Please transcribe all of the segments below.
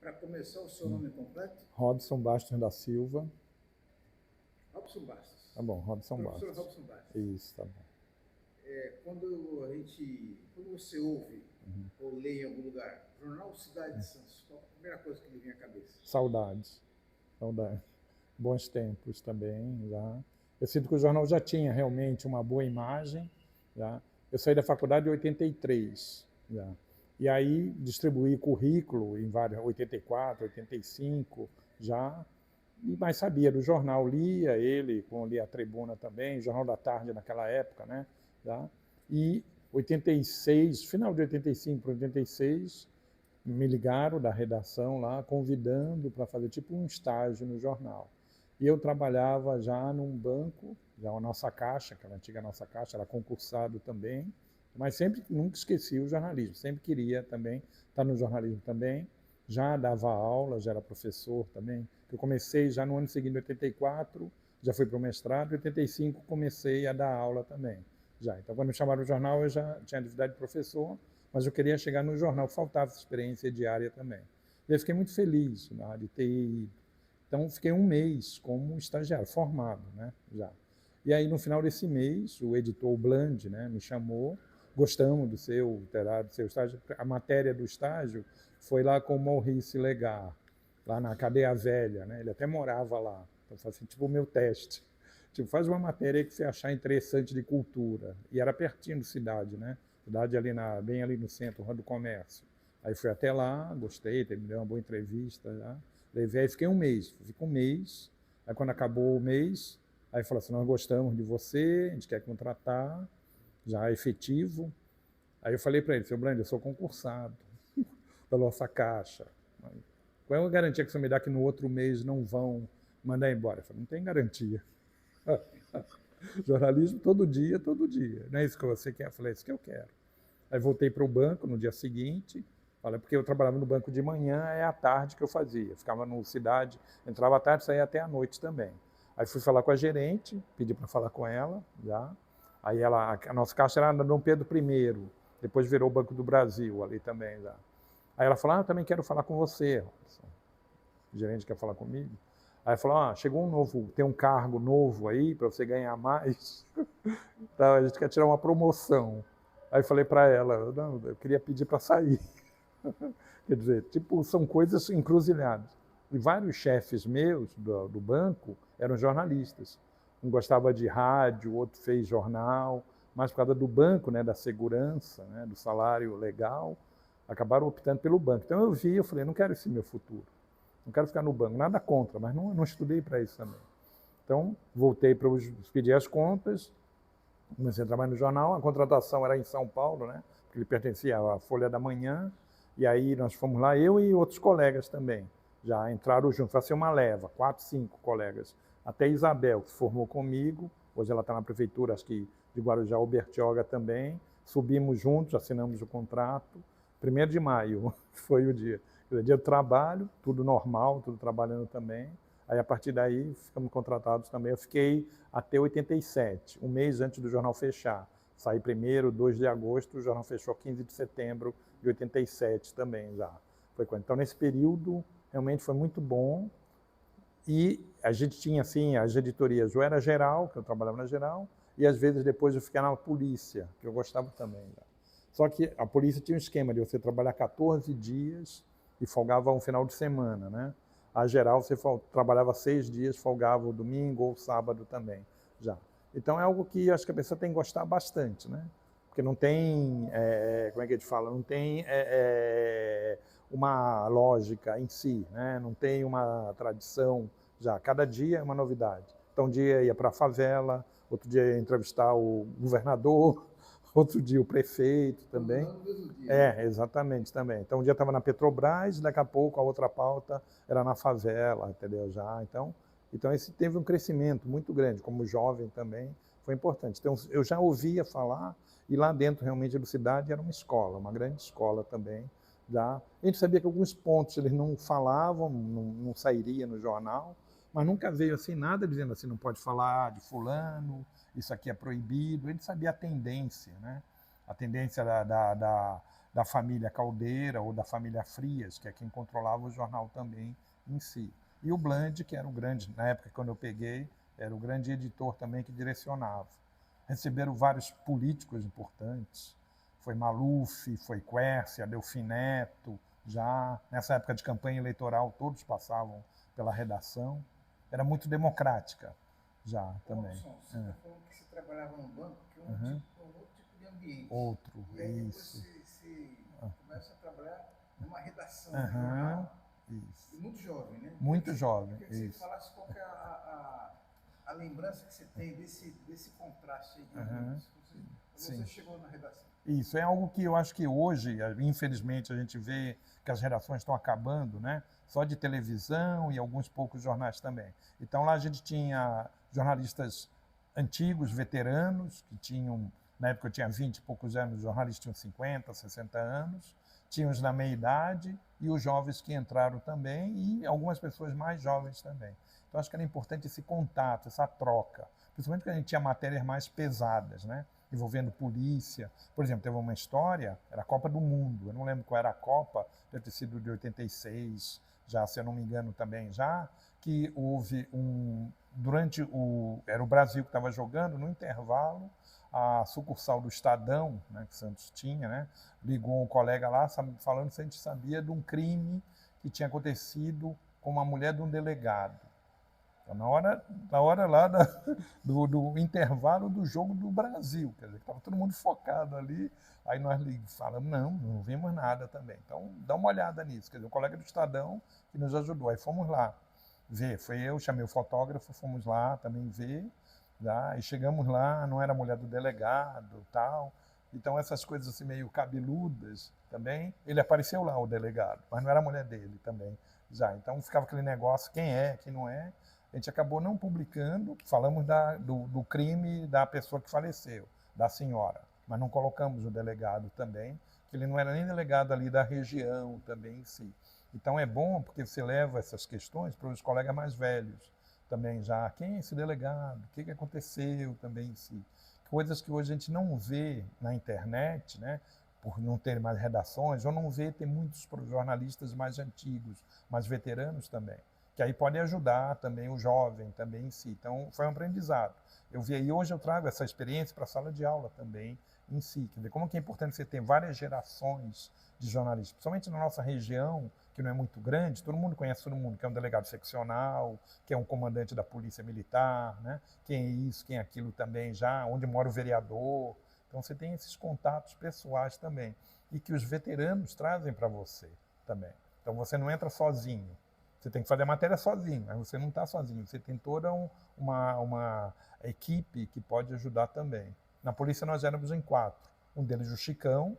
Para começar, o seu nome completo? Robson Bastos da Silva. Robson Bastos. Tá bom, Robson Professor Bastos. Robson Bastos. Isso, tá bom. Quando você ouve ou lê em algum lugar, Jornal Cidade de Santos, qual a primeira coisa que lhe vem à cabeça? Saudades. Saudades. Bons tempos também, já. Eu sinto que o jornal já tinha realmente uma boa imagem, já. Eu saí da faculdade em 83, já. E aí distribuí currículo em vários, 84, 85, já. E mais sabia do jornal, lia ele, como lia a Tribuna também, Jornal da Tarde naquela época, né? Já. E 86, final de 85 para 86, me ligaram da redação lá, convidando para fazer tipo um estágio no jornal. E eu trabalhava já num banco, já a nossa caixa, aquela antiga nossa caixa, era concursado também, mas sempre, nunca esqueci o jornalismo, sempre queria também estar no jornalismo também, já dava aula, já era professor também. Eu comecei já no ano seguinte, em 84, já fui para o mestrado, em 85 comecei a dar aula também. Já. Então, quando me chamaram no jornal, eu já tinha atividade de professor, mas eu queria chegar no jornal, faltava essa experiência diária também. E eu fiquei muito feliz de ter ido. Então, fiquei um mês como estagiário, formado, né, já. E aí, no final desse mês, o editor Bland, né, me chamou, gostamos do seu estágio. A matéria do estágio foi lá com o Maurice Legar, lá na Cadeia Velha, né, ele até morava lá. Então, foi assim, tipo o meu teste. Tipo, faz uma matéria que você achar interessante de cultura. E era pertinho da cidade, né? Cidade ali bem ali no centro, Rua do Comércio. Aí fui até lá, gostei, me deu uma boa entrevista. Já. Levei, aí fiquei um mês. Fiquei um mês. Aí quando acabou o mês, aí falou assim, nós gostamos de você, a gente quer contratar, já efetivo. Aí eu falei para ele, seu Brando, eu sou concursado pela nossa caixa. Qual é a garantia que você me dá que no outro mês não vão mandar embora? Eu falei, não tem garantia. Jornalismo todo dia, todo dia. Não é isso que você quer? Eu falei, é isso que eu quero. Aí voltei para o banco no dia seguinte, porque eu trabalhava no banco de manhã, é à tarde que eu fazia. Ficava no Cidade, entrava à tarde, saía até à noite também. Aí fui falar com a gerente, pedi para falar com ela, já. Aí a nossa caixa era Dom Pedro I, depois virou o Banco do Brasil ali também, já. Aí ela falou, eu também quero falar com você, Robson. O gerente quer falar comigo. Aí falou, chegou tem um cargo novo aí para você ganhar mais. Então, a gente quer tirar uma promoção. Aí falei para ela, não, eu queria pedir para sair. Quer dizer, tipo, são coisas encruzilhadas. E vários chefes meus do banco eram jornalistas. Um gostava de rádio, outro fez jornal, mas por causa do banco, né, da segurança, né, do salário legal, acabaram optando pelo banco. Então eu falei, não quero esse meu futuro. Não quero ficar no banco, nada contra, mas não estudei para isso também. Então, voltei para pedir as contas, comecei a trabalhar no jornal, a contratação era em São Paulo, né? Porque ele pertencia à Folha da Manhã, e aí nós fomos lá, eu e outros colegas também, já entraram juntos, vai ser uma leva, 4, 5 colegas. Até Isabel, que se formou comigo, hoje ela está na prefeitura, acho que de Guarujá, o Bertioga também, subimos juntos, assinamos o contrato, 1º de maio foi o dia. Dia do trabalho, tudo normal, tudo trabalhando também. Aí, a partir daí, ficamos contratados também. Eu fiquei até 87, um mês antes do jornal fechar. Saí 1º, 2 de agosto, o jornal fechou 15 de setembro de 87 também já. Então, nesse período, realmente foi muito bom. E a gente tinha, assim, as editorias, ou era geral, que eu trabalhava na geral, e às vezes depois eu fiquei na polícia, que eu gostava também. Já. Só que a polícia tinha um esquema de você trabalhar 14 dias e folgava um final de semana, né? A geral, você trabalhava 6 dias, folgava o domingo ou o sábado também, já. Então é algo que acho que a pessoa tem que gostar bastante, né? Porque não tem, como é que a gente fala, não tem uma lógica em si, né? Não tem uma tradição já. Cada dia é uma novidade. Então um dia ia para a favela, outro dia ia entrevistar o governador, outro dia o prefeito também. Exatamente, também. Então um dia estava na Petrobras, daqui a pouco a outra pauta era na favela, entendeu? Já. Então esse teve um crescimento muito grande, como jovem também, foi importante. Então eu já ouvia falar, e lá dentro realmente do Cidade era uma escola, uma grande escola também. Já. A gente sabia que alguns pontos eles não falavam, não sairia no jornal, mas nunca veio assim nada dizendo assim, não pode falar de fulano, isso aqui é proibido. A gente sabia a tendência, né? A tendência da família Caldeira ou da família Frias, que é quem controlava o jornal também em si. E o Bland, que era o grande, na época quando eu peguei, era o grande editor também que direcionava. Receberam vários políticos importantes, foi Maluf, foi Quércia, Delfim Neto, já nessa época de campanha eleitoral todos passavam pela redação. Era muito democrática já também. Robson, você está falando que você trabalhava no banco, que é Uhum. um outro tipo de ambiente. Outro, E aí depois isso. você começa a trabalhar numa redação, Uhum. jornal, Isso. e muito jovem, né? Muito jovem, Eu queria que isso. você falasse qual que é a lembrança que você tem desse contraste aí de ambientes. Você chegou na redação. Isso, é algo que eu acho que hoje, infelizmente, a gente vê que as redações estão acabando, né? Só de televisão e alguns poucos jornais também. Então lá a gente tinha jornalistas antigos, veteranos, que tinham, na época eu tinha 20 e poucos anos, os jornalistas tinham 50, 60 anos, tinha os da meia-idade e os jovens que entraram também e algumas pessoas mais jovens também. Então acho que era importante esse contato, essa troca, principalmente quando a gente tinha matérias mais pesadas, né? Envolvendo polícia. Por exemplo, teve uma história, era a Copa do Mundo, eu não lembro qual era a Copa, deve ter sido de 86, já, se eu não me engano também já, que houve era o Brasil que estava jogando, no intervalo, a sucursal do Estadão, né, que Santos tinha, né, ligou um colega lá falando se a gente sabia de um crime que tinha acontecido com uma mulher de um delegado. Então, na hora lá do intervalo do jogo do Brasil, quer dizer, estava todo mundo focado ali, aí nós falamos, não vimos nada também. Então, dá uma olhada nisso. Quer dizer, um colega do Estadão que nos ajudou, aí fomos lá ver, chamei o fotógrafo, fomos lá também ver, tá? E chegamos lá, não era a mulher do delegado, tal. Então, essas coisas assim meio cabeludas também, ele apareceu lá, o delegado, mas não era a mulher dele também, já. Então, ficava aquele negócio, quem é, quem não é. A gente acabou não publicando, falamos do crime da pessoa que faleceu, da senhora, mas não colocamos o delegado também, que ele não era nem delegado ali da região também em si. Então é bom porque você leva essas questões para os colegas mais velhos também já. Quem é esse delegado? O que aconteceu também em si? Coisas que hoje a gente não vê na internet, né? Por não ter mais redações, ou não vê ter muitos jornalistas mais antigos, mais veteranos também, que aí pode ajudar também o jovem também em si. Então, foi um aprendizado. Eu vi aí, hoje eu trago essa experiência para a sala de aula também em si. Quer dizer, como que é importante você ter várias gerações de jornalistas, principalmente na nossa região, que não é muito grande, todo mundo conhece todo mundo, que é um delegado seccional, que é um comandante da polícia militar, né? Quem é isso, quem é aquilo também já, onde mora o vereador. Então, você tem esses contatos pessoais também, e que os veteranos trazem para você também. Então, você não entra sozinho. Você tem que fazer a matéria sozinho, mas você não está sozinho. Você tem toda uma equipe que pode ajudar também. Na polícia nós éramos em 4. Um deles o Chicão,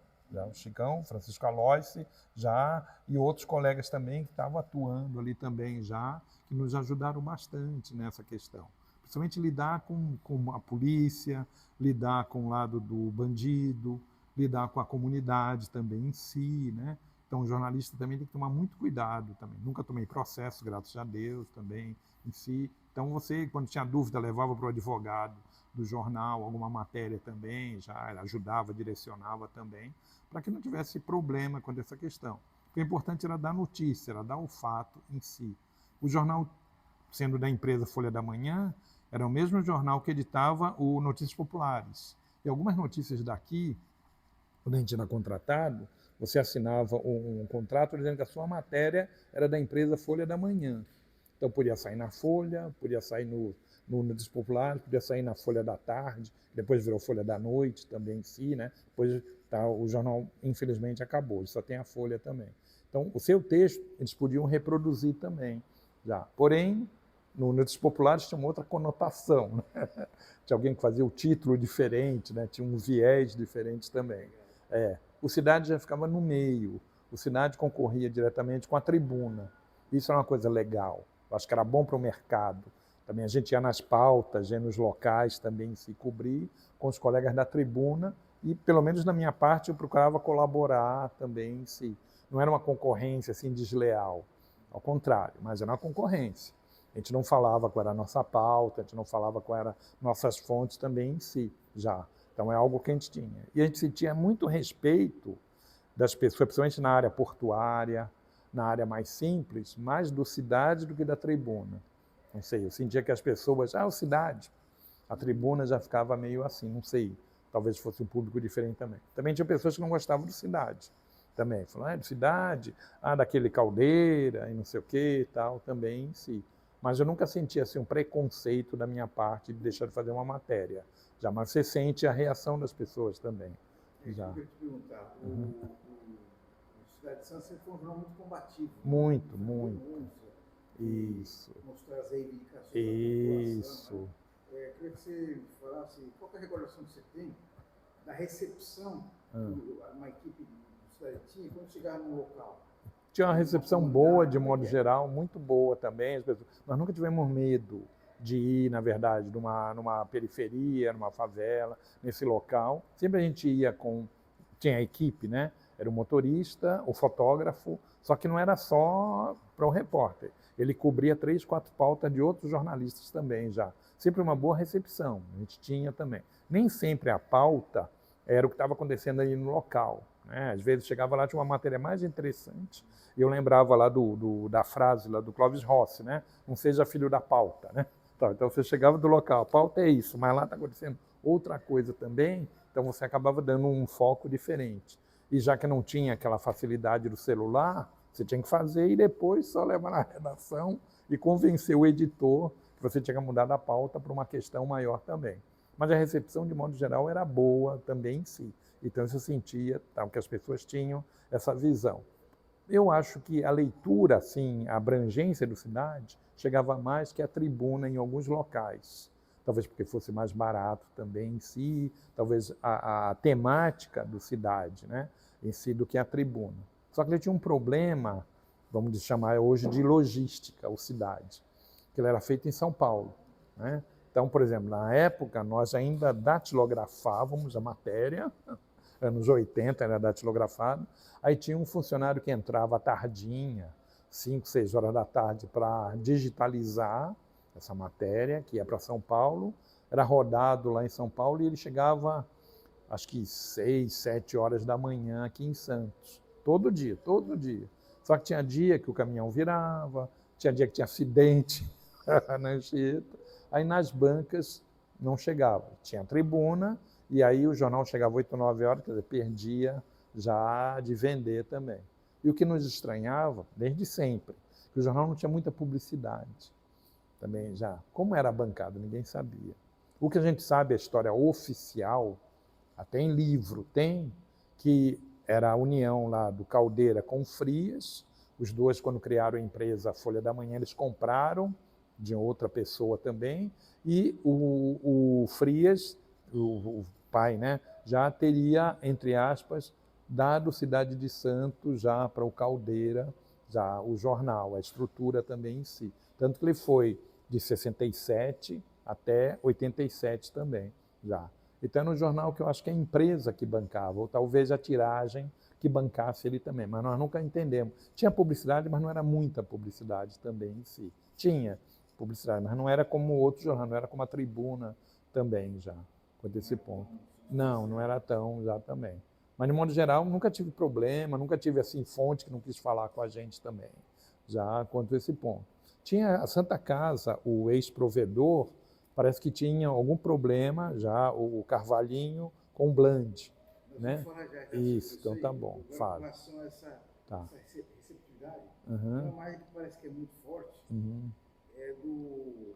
Francisco Aloyce, já, e outros colegas também que estavam atuando ali também já, que nos ajudaram bastante nessa questão. Principalmente lidar com a polícia, lidar com o lado do bandido, lidar com a comunidade também em si, né? Então, o jornalista também tem que tomar muito cuidado também. Nunca tomei processo, graças a Deus, também em si. Então, você, quando tinha dúvida, levava para o advogado do jornal alguma matéria também, já ajudava, direcionava também, para que não tivesse problema com essa questão. O importante era dar notícia, era dar o fato em si. O jornal, sendo da empresa Folha da Manhã, era o mesmo jornal que editava o Notícias Populares. E algumas notícias daqui, quando a gente era contratado, você assinava um contrato dizendo que a sua matéria era da empresa Folha da Manhã. Então podia sair na Folha, podia sair no Notícias Populares, podia sair na Folha da Tarde, depois virou Folha da Noite também em si, né? Depois o jornal, infelizmente, acabou, só tem a Folha também. Então, o seu texto, eles podiam reproduzir também, já. Porém, no Notícias Populares tinha uma outra conotação, né? Tinha alguém que fazia o título diferente, né? Tinha um viés diferente também. O Cidade já ficava no meio, o Cidade concorria diretamente com a Tribuna. Isso é uma coisa legal, eu acho que era bom para o mercado. Também a gente ia nas pautas, ia nos locais também se cobrir com os colegas da Tribuna e, pelo menos na minha parte, eu procurava colaborar também em si. Não era uma concorrência assim desleal, ao contrário, mas era uma concorrência. A gente não falava qual era a nossa pauta, a gente não falava qual eram nossas fontes também em si, já. Então é algo que a gente tinha. E a gente tinha muito respeito das pessoas, principalmente na área portuária, na área mais simples, mais do Cidade do que da Tribuna. Não sei, eu sentia que as pessoas, o Cidade, a Tribuna já ficava meio assim, não sei, talvez fosse um público diferente também. Também tinha pessoas que não gostavam do Cidade, também, falaram, do Cidade, daquele Caldeira, e não sei o que e tal, também em si. Mas eu nunca senti assim, um preconceito da minha parte de deixar de fazer uma matéria. Já, mas você sente a reação das pessoas também. Já. Eu queria te perguntar, o Cidade de Santos foi um jornal muito combativo. Muito, muito. Isso. Mostrar as reivindicações Isso. da população. Né? Queria que você falasse qual é a recordação que você tem da recepção que uma equipe do Cidade tinha quando chegava no local. Tinha uma recepção boa, de modo geral, muito boa também. As pessoas, nós nunca tivemos medo de ir, na verdade, numa periferia, numa favela, nesse local. Sempre a gente ia com... Tinha a equipe, né? Era o motorista, o fotógrafo, só que não era só para o repórter. Ele cobria 3, 4 pautas de outros jornalistas também já. Sempre uma boa recepção, a gente tinha também. Nem sempre a pauta era o que estava acontecendo ali no local. Né? Às vezes chegava lá, tinha uma matéria mais interessante, e eu lembrava lá da frase lá do Clóvis Rossi, né? Não seja filho da pauta, né? Então você chegava do local, a pauta é isso, mas lá está acontecendo outra coisa também, então você acabava dando um foco diferente. E já que não tinha aquela facilidade do celular, você tinha que fazer e depois só levar na redação e convencer o editor que você tinha que mudar da pauta para uma questão maior também. Mas a recepção, de modo geral, era boa também em si. Então você sentia que as pessoas tinham essa visão. Eu acho que a leitura, assim, a abrangência do Cidade, chegava mais que a Tribuna em alguns locais. Talvez porque fosse mais barato também em si, talvez a temática do Cidade, né, em si, do que a Tribuna. Só que ele tinha um problema, vamos chamar hoje de logística, o Cidade, que ele era feito em São Paulo. Né? Então, por exemplo, na época, nós ainda datilografávamos a matéria, anos 80 era datilografado, aí tinha um funcionário que entrava à tardinha, 5, 6 horas da tarde, para digitalizar essa matéria, que ia para São Paulo, era rodado lá em São Paulo e ele chegava, acho que 6, 7 horas da manhã aqui em Santos. Todo dia, todo dia. Só que tinha dia que o caminhão virava, tinha dia que tinha acidente na Anchieta, aí nas bancas não chegava. Tinha a Tribuna, e aí o jornal chegava 8, 9 horas, quer dizer, perdia já de vender também. E o que nos estranhava, desde sempre, que o jornal não tinha muita publicidade. Também já, como era bancado, ninguém sabia. O que a gente sabe, a história oficial, até em livro tem, que era a união lá do Caldeira com o Frias, os dois, quando criaram a empresa Folha da Manhã, eles compraram de outra pessoa também, e o Frias, o pai, né, já teria, entre aspas, dado Cidade de Santos já para o Caldeira, já o jornal, a estrutura também em si. Tanto que ele foi de 67 até 87 também, já. Então é no jornal que eu acho que é a empresa que bancava, ou talvez a tiragem que bancasse ele também, mas nós nunca entendemos. Tinha publicidade, mas não era muita publicidade também em si. Tinha publicidade, mas não era como outro jornal, não era como a Tribuna também já, quanto a esse ponto. Não, não era tão já também. Mas, de modo geral, nunca tive problema, nunca tive assim fonte que não quis falar com a gente também, já quanto a esse ponto. Tinha a Santa Casa, o ex-provedor, parece que tinha algum problema já, o Carvalhinho com o Bland. Né? Isso, então tá bom, fala. Em relação a essa receptividade, Uhum. uma imagem que parece que é muito forte, é do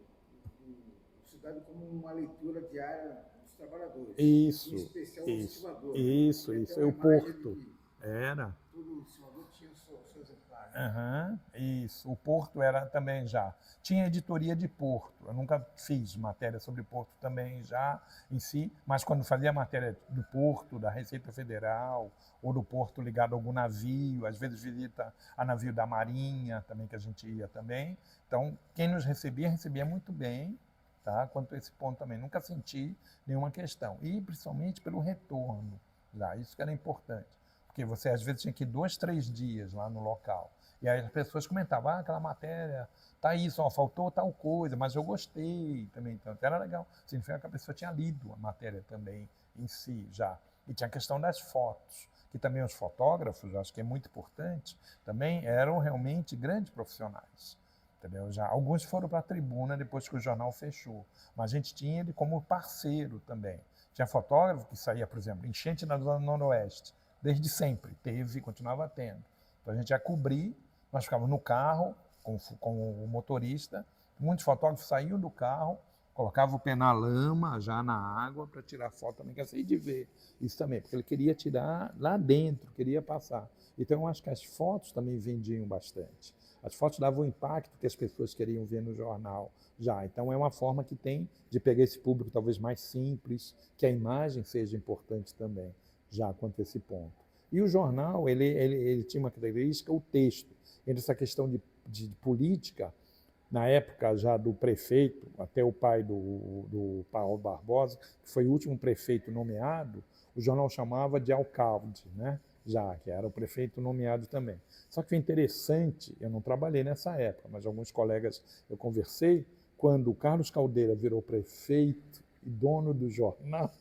Cidade como uma leitura diária dos trabalhadores. Isso, em especial o isso, estimador. isso, Né? isso, é o Porto. Era. Todo estimador tinha o seu exemplar. Né? Isso, o Porto era também já. Tinha editoria de Porto, eu nunca fiz matéria sobre Porto também já em si, mas quando fazia matéria do Porto, da Receita Federal, ou do Porto ligado a algum navio, às vezes visita a navio da Marinha também, que a gente ia também. Então, quem nos recebia muito bem, tá? Quanto a esse ponto também. Nunca senti nenhuma questão. E principalmente pelo retorno, já. Isso que era importante. Porque você às vezes tinha que ir 2, 3 dias lá no local. E aí as pessoas comentavam, aquela matéria, tá isso, ó, faltou tal coisa, mas eu gostei também. Então era legal. Significa que a pessoa tinha lido a matéria também em si já. E tinha a questão das fotos. que também os fotógrafos, acho que é muito importante, também eram realmente grandes profissionais. Entendeu? Já, alguns foram para a tribuna depois que o jornal fechou, mas a gente tinha ele como parceiro também. Tinha fotógrafo que saía, por exemplo, enchente na Zona Noroeste, desde sempre, teve e continuava tendo. Então a gente ia cobrir, nós ficávamos no carro com o motorista, muitos fotógrafos saíam do carro, colocavam o pé na lama, já na água, para tirar foto também, que eu sei de ver isso também, porque ele queria tirar lá dentro, queria passar. Então eu acho que as fotos também vendiam bastante. As fotos davam o impacto que as pessoas queriam ver no jornal já. Então é uma forma que tem de pegar esse público talvez mais simples, que a imagem seja importante também, já quanto a esse ponto. E o jornal, ele tinha uma característica, o texto. Entre essa questão de política, na época já do prefeito, até o pai do Paulo Barbosa, que foi o último prefeito nomeado, o jornal chamava de alcalde, né? Já, que era o prefeito nomeado também. Só que o interessante, eu não trabalhei nessa época, mas alguns colegas eu conversei, quando o Carlos Caldeira virou prefeito e dono do jornal,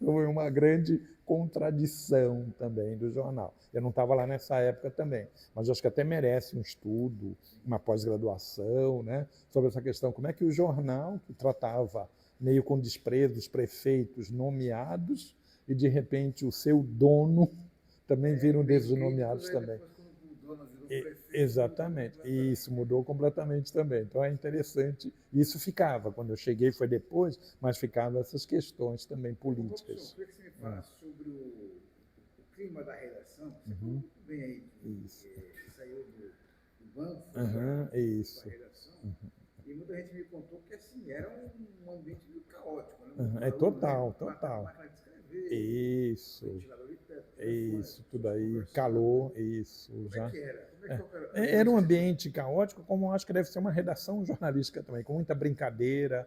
foi uma grande contradição também do jornal. Eu não estava lá nessa época também, mas acho que até merece um estudo, uma pós-graduação, né, sobre essa questão. Como é que o jornal, que tratava meio com desprezo os prefeitos nomeados, e de repente o seu dono também vira um desses nomeados também. Exatamente, e isso mudou completamente também. Então é interessante, isso ficava, quando eu cheguei foi depois, mas ficavam essas questões também políticas. Eu queria que você me falasse sobre o clima da redação, você falou muito bem aí, que saiu do banco, foi para a redação, e muita gente me contou que assim, era um ambiente meio caótico. Né? É total, total. Máquina de escrever, isso. ventilador de teto, Isso, tudo aí, calor, isso. Como já. é que era? Era um ambiente caótico, como eu acho que deve ser uma redação jornalística também, com muita brincadeira,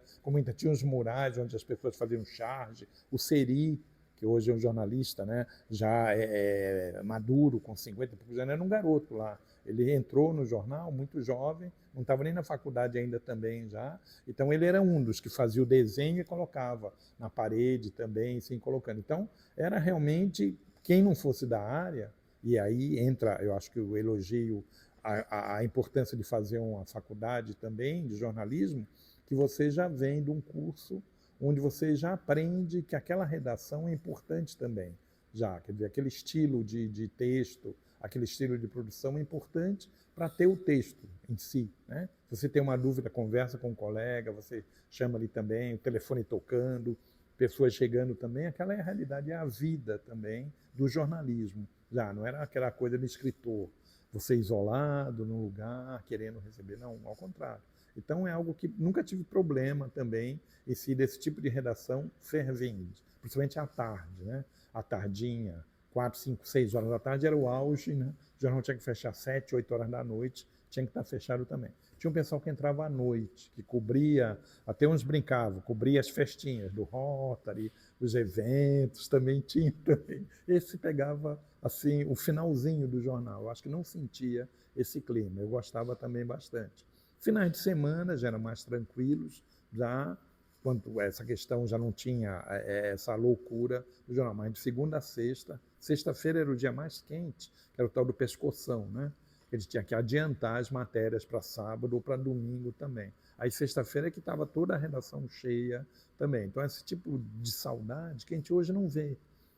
tinha uns murais onde as pessoas faziam charge, o Seri, que hoje é um jornalista, né, já é maduro, com 50 e poucos anos, era um garoto lá. Ele entrou no jornal muito jovem, não estava nem na faculdade ainda também já, então ele era um dos que fazia o desenho e colocava na parede também, assim, colocando. Então, era realmente, quem não fosse da área, e aí entra, eu acho que eu elogio a importância de fazer uma faculdade também de jornalismo, que você já vem de um curso onde você já aprende que aquela redação é importante também. Já, quer dizer, aquele estilo de texto, aquele estilo de produção é importante para ter o texto em si. Né? Se você tem uma dúvida, conversa com um colega, você chama ali também, o telefone tocando, pessoas chegando também, aquela é a realidade, é a vida também do jornalismo. Já não era aquela coisa do escritor, você isolado num lugar, querendo receber, não, ao contrário. Então é algo que nunca tive problema também desse tipo de redação fervente, principalmente à tarde, né? À tardinha, 4, 5, 6 horas da tarde era o auge, né? O jornal tinha que fechar 7, 8 horas da noite, tinha que estar fechado também. Tinha um pessoal que entrava à noite, que cobria, até uns brincavam, cobria as festinhas do Rotary, os eventos, também tinha também. Esse pegava assim o finalzinho do jornal. Eu acho que não sentia esse clima. Eu gostava também bastante. Finais de semana já eram mais tranquilos, já quanto essa questão já não tinha essa loucura do jornal, mas de segunda a sexta, sexta-feira era o dia mais quente, que era o tal do pescoção, né? Ele tinha que adiantar as matérias para sábado ou para domingo também. Aí sexta-feira é que estava toda a redação cheia também. Então esse tipo de saudade que a gente hoje não vê.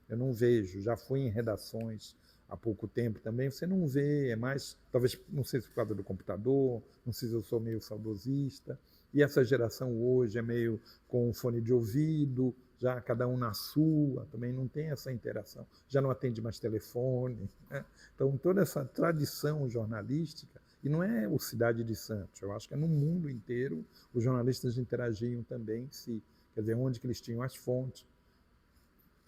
Eu não vejo, já fui em redações há pouco tempo também, você não vê, é mais, talvez, não sei se por causa do computador, não sei se eu sou meio saudosista, e essa geração hoje é meio com fone de ouvido, já cada um na sua, também não tem essa interação, já não atende mais telefone, né? Então toda essa tradição jornalística, e não é o Cidade de Santos, eu acho que é no mundo inteiro, os jornalistas interagiam também em si, quer dizer, onde que eles tinham as fontes.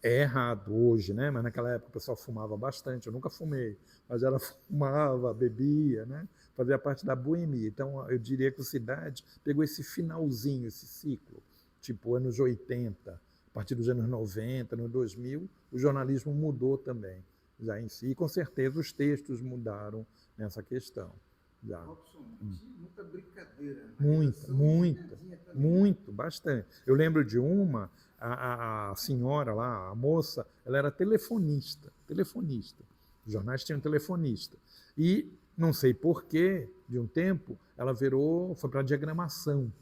É errado hoje, né? Mas naquela época o pessoal fumava bastante. Eu nunca fumei, mas ela fumava, bebia, né? Fazia parte da boemia. Então eu diria que a Cidade pegou esse finalzinho, esse ciclo, tipo anos 80, a partir dos anos 90, no 2000, o jornalismo mudou também, já em si. E com certeza os textos mudaram nessa questão. Já. Robson, tinha muita brincadeira. Muito, bastante. Eu lembro de uma a senhora lá, a moça, ela era telefonista. Os jornais tinham telefonista. E, não sei porquê, de um tempo, ela foi para a diagramação.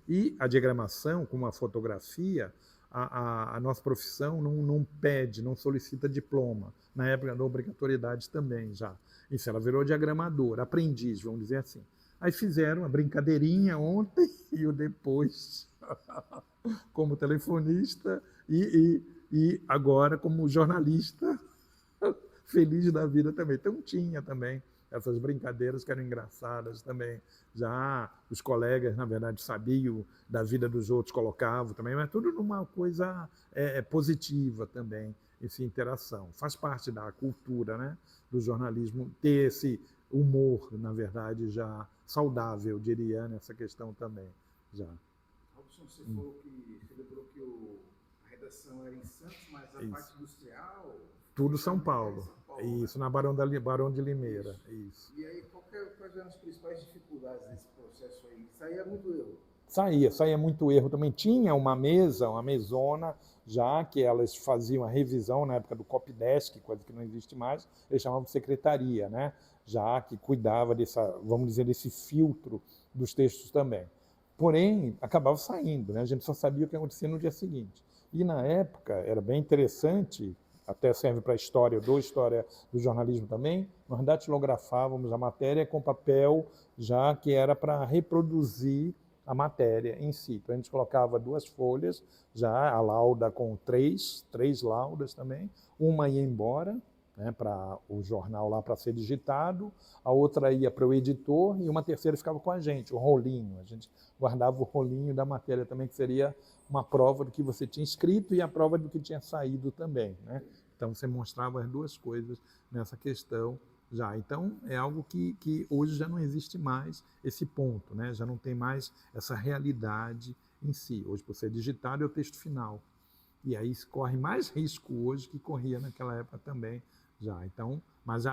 E a diagramação, como a fotografia, a nossa profissão não pede, não solicita diploma. Na época da obrigatoriedade também já. Isso, ela virou diagramadora, aprendiz, vamos dizer assim. Aí fizeram a brincadeirinha ontem e o depois como telefonista e agora como jornalista feliz da vida também. Então tinha também essas brincadeiras que eram engraçadas também. Já os colegas, na verdade, sabiam da vida dos outros, colocavam também, mas tudo numa coisa positiva também, essa interação. Faz parte da cultura, né, do jornalismo, ter esse humor, na verdade, já saudável, diria, nessa questão também. Já. Robson, você falou que você lembrou que a redação era em Santos, mas a parte industrial... Tudo São Paulo. Isso, na Barão de Limeira. Isso. E aí, quais eram as principais dificuldades nesse processo aí? Saía muito erro? Saía muito erro também. Tinha uma mesona, já que elas faziam a revisão na época do copydesk, coisa que não existe mais, eles chamavam de secretaria, né? Já que cuidava vamos dizer, desse filtro dos textos também. Porém, acabava saindo, né? A gente só sabia o que acontecia no dia seguinte. E na época, era bem interessante, até serve para a história do jornalismo também, nós datilografávamos a matéria com papel, já que era para reproduzir a matéria em si. Então a gente colocava 2 folhas, já a lauda com três laudas também, uma ia embora, né, para o jornal lá para ser digitado, a outra ia para o editor e uma terceira ficava com a gente, o rolinho. A gente guardava o rolinho da matéria também, que seria uma prova do que você tinha escrito e a prova do que tinha saído também, né? Então você mostrava as 2 coisas nessa questão já. Então é algo que hoje já não existe mais esse ponto, né? Já não tem mais essa realidade em si. Hoje, por ser digitado, é o texto final. E aí se corre mais risco hoje que corria naquela época também já. Então, mas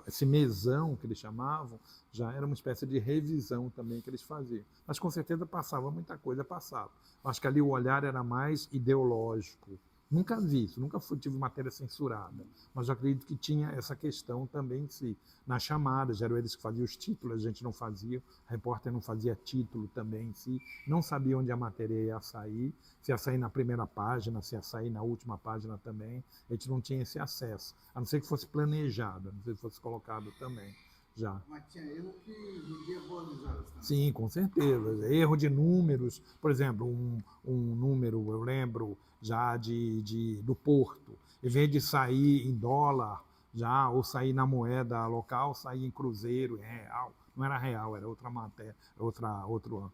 esse mesão que eles chamavam já era uma espécie de revisão também que eles faziam. Mas com certeza passava muita coisa, passava. Acho que ali o olhar era mais ideológico. Nunca vi isso, nunca tive matéria censurada, mas eu acredito que tinha essa questão também em si. Nas chamadas, eram eles que faziam os títulos, a gente não fazia, o repórter não fazia título também em si, não sabia onde a matéria ia sair, se ia sair na primeira página, se ia sair na última página também, a gente não tinha esse acesso, a não ser que fosse planejado, a não ser que fosse colocado também. Já. Mas tinha erro que vendia boas risadas também. Sim, com certeza. Erro de números, por exemplo, um número, eu lembro já do Porto, em vez de sair em dólar, já, ou sair na moeda local, sair em cruzeiro, real. Não era real, era outra matéria, outro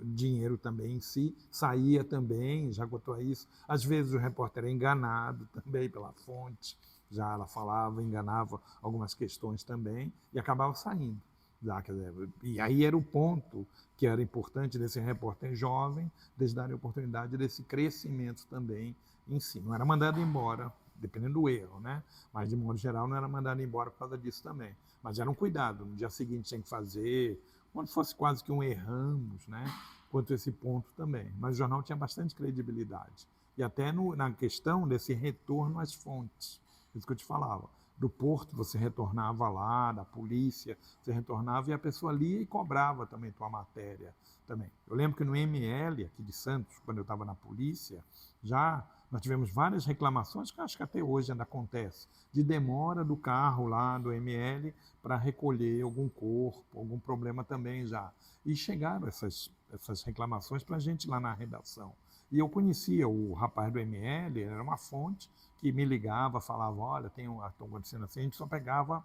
dinheiro também em si. Saía também, já quanto a isso. Às vezes o repórter é enganado também pela fonte. Já ela falava, enganava algumas questões também e acabava saindo. Já, quer dizer, e aí era o ponto que era importante desse repórter jovem, deles darem oportunidade desse crescimento também em si. Não era mandado embora, dependendo do erro, né? Mas de modo geral não era mandado embora por causa disso também. Mas era um cuidado, no dia seguinte tinha que fazer, quando fosse quase que um erramos, né? Quanto a esse ponto também. Mas o jornal tinha bastante credibilidade. E até na questão desse retorno às fontes. Isso que eu te falava. Do Porto você retornava lá, da polícia, você retornava e a pessoa lia e cobrava também tua matéria. Também. Eu lembro que no ML, aqui de Santos, quando eu estava na polícia, já nós tivemos várias reclamações, que acho que até hoje ainda acontece, de demora do carro lá do ML para recolher algum corpo, algum problema também já. E chegaram essas reclamações para a gente lá na redação. E eu conhecia o rapaz do ML, era uma fonte que me ligava, falava, olha, estão acontecendo assim, a gente só pegava,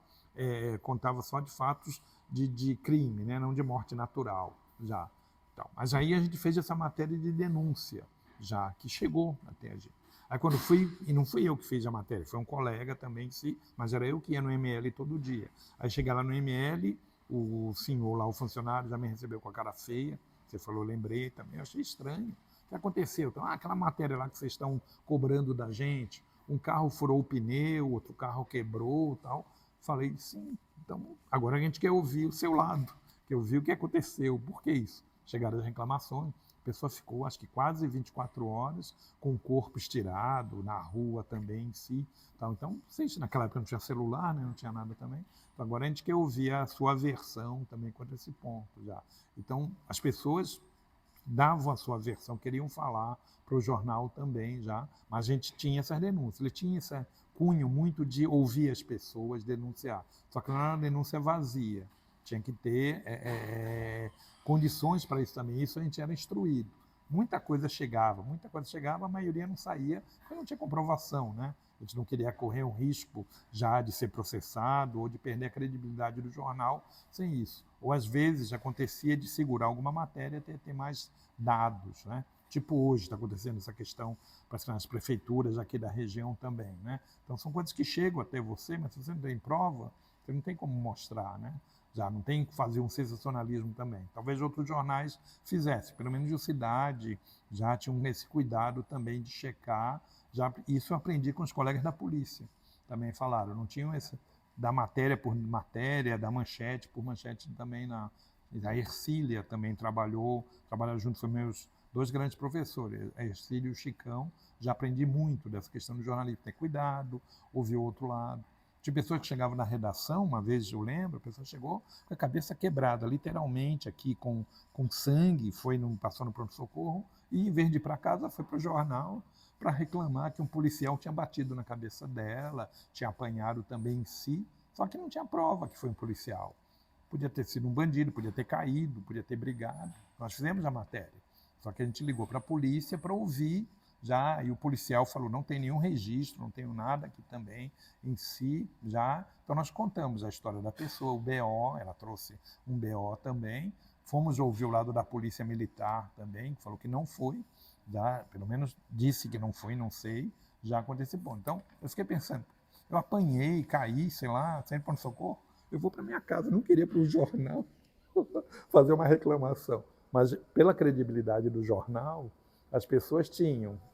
contava só de fatos de crime, né? Não de morte natural, já. Então, mas aí a gente fez essa matéria de denúncia, já, que chegou até a gente. Aí quando fui, e não fui eu que fiz a matéria, foi um colega também, sim, mas era eu que ia no ML todo dia. Aí cheguei lá no ML, o senhor lá, o funcionário, já me recebeu com a cara feia, você falou, lembrei também, eu achei estranho. O que aconteceu? Então, aquela matéria lá que vocês estão cobrando da gente, um carro furou o pneu, outro carro quebrou e tal. Falei, sim, então agora a gente quer ouvir o seu lado, quer ouvir o que aconteceu, por que isso? Chegaram as reclamações, A pessoa ficou, acho que quase 24 horas, com o corpo estirado, na rua também em si. Então, naquela época não tinha celular, né? Não tinha nada também. Então, agora a gente quer ouvir a sua versão também quanto a esse ponto já. Então, as pessoas davam a sua versão, queriam falar para o jornal também já, mas a gente tinha essas denúncias. Ele tinha esse cunho muito de ouvir as pessoas, denunciar. Só que não era uma denúncia vazia. Tinha que ter condições para isso também. Isso a gente era instruído. Muita coisa chegava, a maioria não saía, porque não tinha comprovação, né? A gente não queria correr um risco já de ser processado ou de perder a credibilidade do jornal sem isso. Ou às vezes acontecia de segurar alguma matéria e ter mais dados, né? Tipo hoje está acontecendo essa questão para as prefeituras aqui da região também, né? Então são coisas que chegam até você, mas se você não tem prova, você não tem como mostrar, né? Já não tem que fazer um sensacionalismo também. Talvez outros jornais fizessem, pelo menos de cidade, já tinham esse cuidado também de checar. Já, isso eu aprendi com os colegas da polícia, também falaram. Não tinham esse da matéria por matéria, da manchete por manchete também. A Ercília também trabalharam junto com meus 2 grandes professores, a Ercília e o Chicão. Já aprendi muito dessa questão do jornalismo, ter cuidado, ouvir o outro lado. Tinha pessoas que chegavam na redação, uma vez eu lembro, a pessoa chegou com a cabeça quebrada, literalmente aqui com sangue, passou no pronto-socorro, e em vez de ir para casa, foi para o jornal para reclamar que um policial tinha batido na cabeça dela, tinha apanhado também em si, só que não tinha prova que foi um policial. Podia ter sido um bandido, podia ter caído, podia ter brigado. Nós fizemos a matéria, só que a gente ligou para a polícia para ouvir já, e o policial falou, não tem nenhum registro, não tenho nada aqui também em si, já. Então nós contamos a história da pessoa, o BO, ela trouxe um BO também, fomos ouvir o lado da polícia militar também, que falou que não foi, já, pelo menos disse que não foi, não sei, já aconteceu. Bom, então eu fiquei pensando, eu apanhei, caí, sei lá, sem pronto-socorro, eu vou para minha casa, não queria para o jornal fazer uma reclamação, mas pela credibilidade do jornal, as pessoas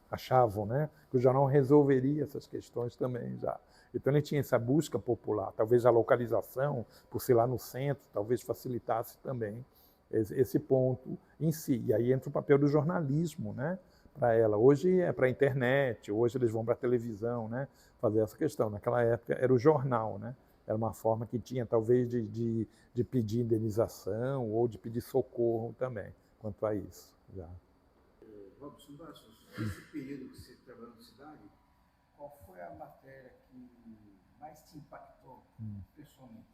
achavam, né, que o jornal resolveria essas questões também já. Então ele tinha essa busca popular, talvez a localização, por ser lá no centro, talvez facilitasse também esse ponto em si. E aí entra o papel do jornalismo, né, para ela. Hoje é para a internet, hoje eles vão para a televisão, né, fazer essa questão. Naquela época era o jornal, né, era uma forma que tinha talvez de pedir indenização ou de pedir socorro também, quanto a isso. Já. Robson Bastos, nesse período que você trabalhou na cidade, qual foi a matéria que mais te impactou pessoalmente?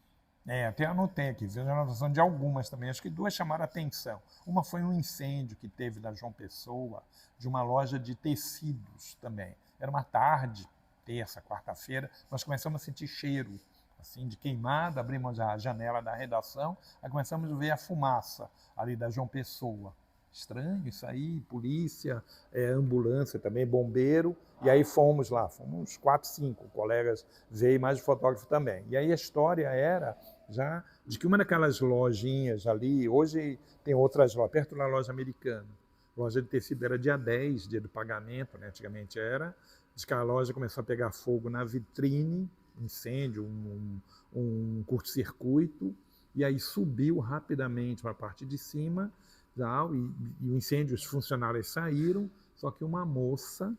Até anotei aqui, fiz a anotação de algumas também, acho que 2 chamaram a atenção. Uma foi um incêndio que teve na João Pessoa, de uma loja de tecidos também. Era uma tarde, terça, quarta-feira, nós começamos a sentir cheiro assim, de queimada, abrimos a janela da redação, aí começamos a ver a fumaça ali da João Pessoa. Estranho isso aí, polícia, ambulância também, bombeiro, e aí fomos lá, fomos 4, 5 colegas, veio mais o fotógrafo também. E aí a história era já de que uma daquelas lojinhas ali, hoje tem outras lojas, perto da loja americana, loja de tecido era dia 10, dia do pagamento, né? Antigamente era, diz que a loja começou a pegar fogo na vitrine, incêndio, um curto-circuito, e aí subiu rapidamente para a parte de cima, e o incêndio, os funcionários saíram, só que uma moça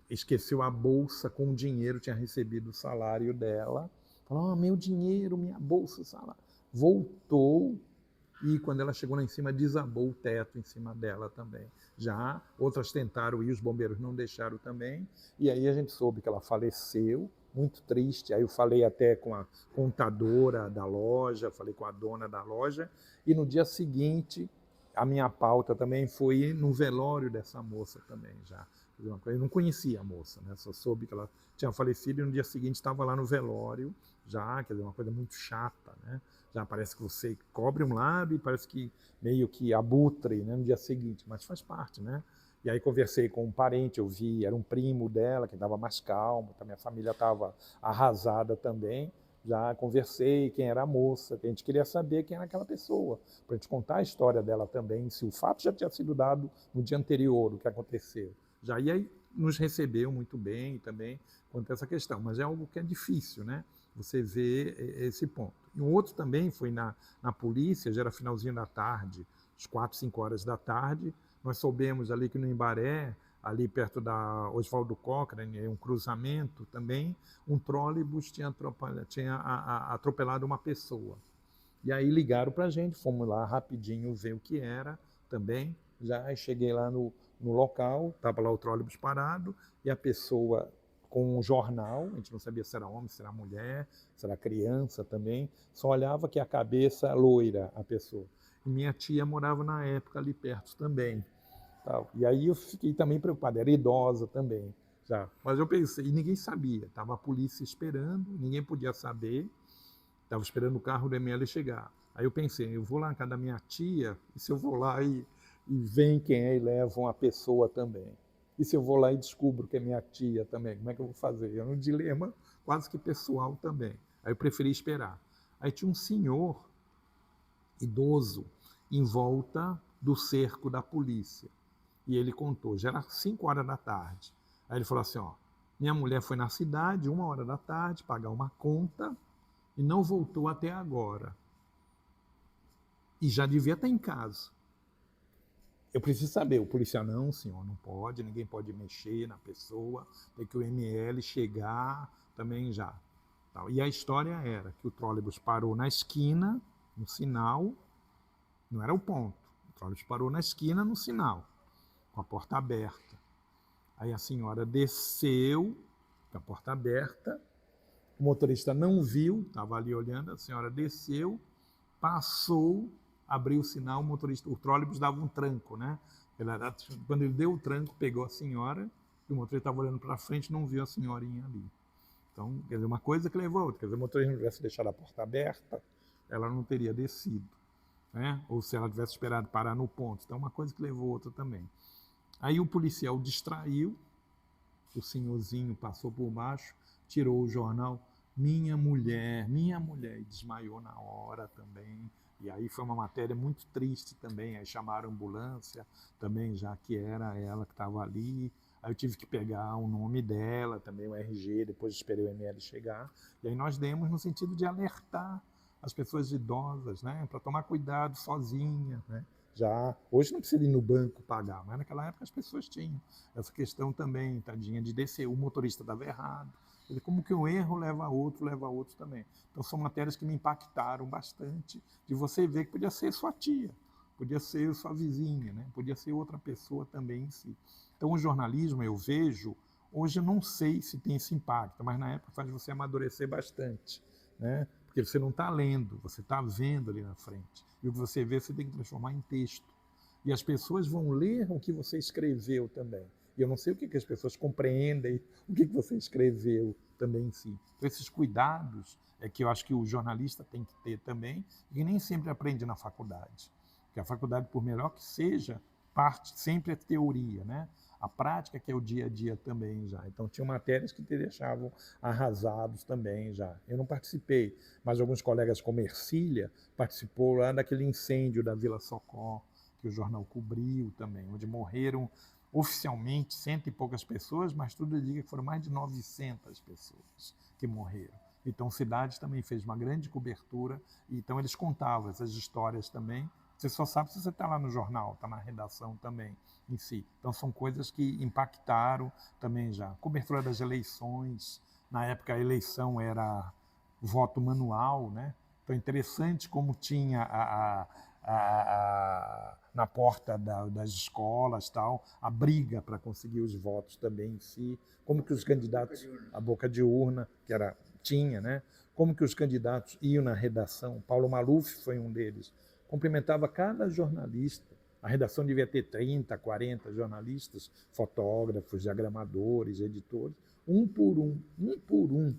esqueceu a bolsa com o dinheiro, tinha recebido o salário dela, falou, meu dinheiro, minha bolsa, salário. Voltou, e quando ela chegou lá em cima, desabou o teto em cima dela também. Já outras tentaram ir, os bombeiros não deixaram também, e aí a gente soube que ela faleceu, muito triste. Aí eu falei até com a contadora da loja, falei com a dona da loja, e no dia seguinte a minha pauta também foi no velório dessa moça também já. Eu não conhecia a moça, né? Só soube que ela tinha falecido e no dia seguinte estava lá no velório já, quer dizer, uma coisa muito chata, né? Já parece que você cobre um lado e parece que meio que abutre, né, no dia seguinte, mas faz parte, né? E aí conversei com um parente, eu vi, era um primo dela, que estava mais calmo, a minha família estava arrasada também. Já conversei quem era a moça, que a gente queria saber quem era aquela pessoa, para a gente contar a história dela também, se o fato já tinha sido dado no dia anterior, o que aconteceu. Já e aí nos recebeu muito bem também quanto a essa questão, mas é algo que é difícil, né? Você vê esse ponto. E um outro também foi na polícia, já era finalzinho da tarde, às 4, 5 horas da tarde, nós soubemos ali que no Imbaré, ali perto da Oswaldo Cochrane, um cruzamento também, um trólebus tinha atropelado uma pessoa. E aí ligaram para a gente, fomos lá rapidinho ver o que era também. Já cheguei lá no local, estava lá o trólebus parado e a pessoa com um jornal, a gente não sabia se era homem, se era mulher, se era criança também, só olhava que a cabeça loira, a pessoa. E minha tia morava na época ali perto também. E aí eu fiquei também preocupado, era idosa também. Já. Mas eu pensei, e ninguém sabia, estava a polícia esperando, ninguém podia saber, estava esperando o carro do ML chegar. Aí eu pensei, eu vou lá na casa da minha tia, e se eu vou lá e vem quem é e levam a pessoa também? E se eu vou lá e descubro que é minha tia também, como é que eu vou fazer? É um dilema quase que pessoal também. Aí eu preferi esperar. Aí tinha um senhor idoso em volta do cerco da polícia. E ele contou, já era 5 horas da tarde. Aí ele falou assim, ó, minha mulher foi na cidade, 1 hora da tarde, pagar uma conta e não voltou até agora. E já devia estar em casa. Eu preciso saber, o policial, não, senhor, não pode, ninguém pode mexer na pessoa, tem que o ML chegar também já. E a história era que o trólebus parou na esquina, no sinal, não era o ponto, o trólebus parou na esquina, no sinal, com a porta aberta. Aí a senhora desceu, com a porta aberta, o motorista não viu, estava ali olhando, a senhora desceu, passou, abriu o sinal, o trólebus dava um tranco, né? Quando ele deu o tranco, pegou a senhora, e o motorista estava olhando para frente, não viu a senhorinha ali. Então, quer dizer, uma coisa que levou a outra. Quer dizer, o motorista não tivesse deixado a porta aberta, ela não teria descido, né? Ou se ela tivesse esperado parar no ponto. Então, uma coisa que levou a outra também. Aí o policial distraiu, o senhorzinho passou por baixo, tirou o jornal, minha mulher, e desmaiou na hora também. E aí foi uma matéria muito triste também, aí chamaram a ambulância também, já que era ela que estava ali. Aí eu tive que pegar o nome dela, também o RG, depois esperei o ML chegar. E aí nós demos no sentido de alertar as pessoas idosas, né, para tomar cuidado sozinha, né. Já, hoje não precisa ir no banco pagar, mas naquela época as pessoas tinham essa questão também, tadinha, de descer, o motorista estava errado. Como que um erro leva a outro também. Então são matérias que me impactaram bastante, de você ver que podia ser sua tia, podia ser sua vizinha, né? Podia ser outra pessoa também em si. Então o jornalismo, eu vejo, hoje eu não sei se tem esse impacto, mas na época faz você amadurecer bastante, né? Porque você não está lendo, você está vendo ali na frente. E o que você vê, você tem que transformar em texto. E as pessoas vão ler o que você escreveu também. E eu não sei o que as pessoas compreendem, o que você escreveu também em si. Então, esses cuidados é que eu acho que o jornalista tem que ter também, e nem sempre aprende na faculdade. Porque a faculdade, por melhor que seja, parte sempre é teoria, né? A prática que é o dia a dia também já. Então, tinham matérias que te deixavam arrasados também já. Eu não participei, mas alguns colegas como Ercília participou lá daquele incêndio da Vila Socó, que o jornal cobriu também, onde morreram oficialmente 100 e poucas pessoas, mas tudo indica que foram mais de 900 pessoas que morreram. Então, Cidade também fez uma grande cobertura, então eles contavam essas histórias também. Você só sabe se você está lá no jornal, está na redação também em si. Então, são coisas que impactaram também já. Cobertura das eleições, na época a eleição era voto manual, né? Então, é interessante como tinha na porta das escolas, tal, a briga para conseguir os votos também em si, como que os candidatos, a boca de urna, que tinha, né? Como que os candidatos iam na redação, Paulo Maluf foi um deles, cumprimentava cada jornalista, a redação devia ter 30, 40 jornalistas, fotógrafos, diagramadores, editores, um por um.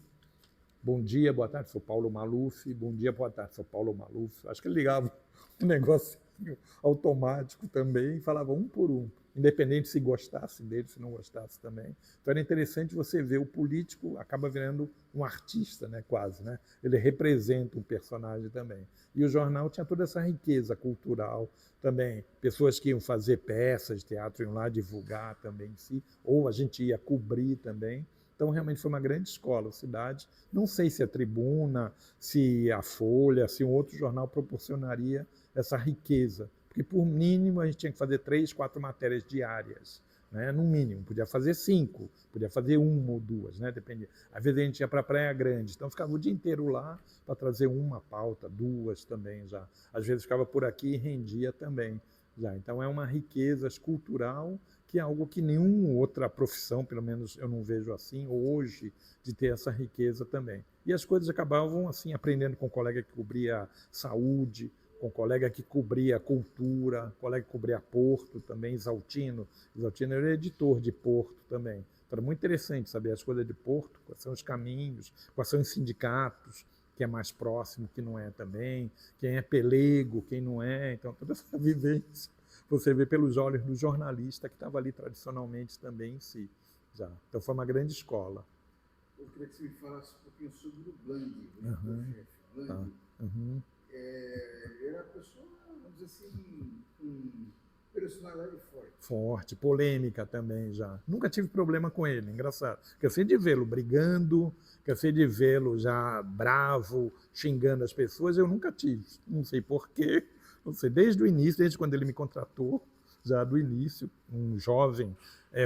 Bom dia, boa tarde, sou Paulo Maluf. Bom dia, boa tarde, sou Paulo Maluf. Acho que ele ligava um negócio automático também e falava um por um, independente se gostasse dele, se não gostasse também. Então era interessante você ver o político acaba virando um artista, né, quase, né? Ele representa um personagem também. E o jornal tinha toda essa riqueza cultural também. Pessoas que iam fazer peças de teatro, iam lá divulgar também em si, ou a gente ia cobrir também. Então, realmente foi uma grande escola, a Cidade. Não sei se a Tribuna, se a Folha, se um outro jornal proporcionaria essa riqueza, porque por mínimo a gente tinha que fazer 3, 4 matérias diárias, né? No mínimo, podia fazer 5, podia fazer 1 ou 2, né? Dependia. Às vezes a gente ia para a Praia Grande, então ficava o dia inteiro lá para trazer uma pauta, 2 também já. Às vezes ficava por aqui e rendia também já. Então é uma riqueza cultural que é algo que nenhuma outra profissão, pelo menos eu não vejo assim hoje, de ter essa riqueza também. E as coisas acabavam assim, aprendendo com um colega que cobria saúde, com um colega que cobria cultura, colega que cobria Porto também, Exaltino. Exaltino era editor de Porto também. Então era muito interessante saber as coisas de Porto, quais são os caminhos, quais são os sindicatos, que é mais próximo, que não é também, quem é pelego, quem não é. Então toda essa vivência você vê pelos olhos do jornalista que estava ali tradicionalmente também em si. Já. Então foi uma grande escola. Eu queria que você me falasse um pouquinho sobre o Bland, o editor-chefe. Bland era uma pessoa, vamos dizer assim, com personalidade forte. Forte, polêmica também já. Nunca tive problema com ele, engraçado. Cansei de vê-lo brigando, cansei de vê-lo já bravo, xingando as pessoas, eu nunca tive. Não sei porquê. Não sei, desde o início, desde quando ele me contratou, já do início, um jovem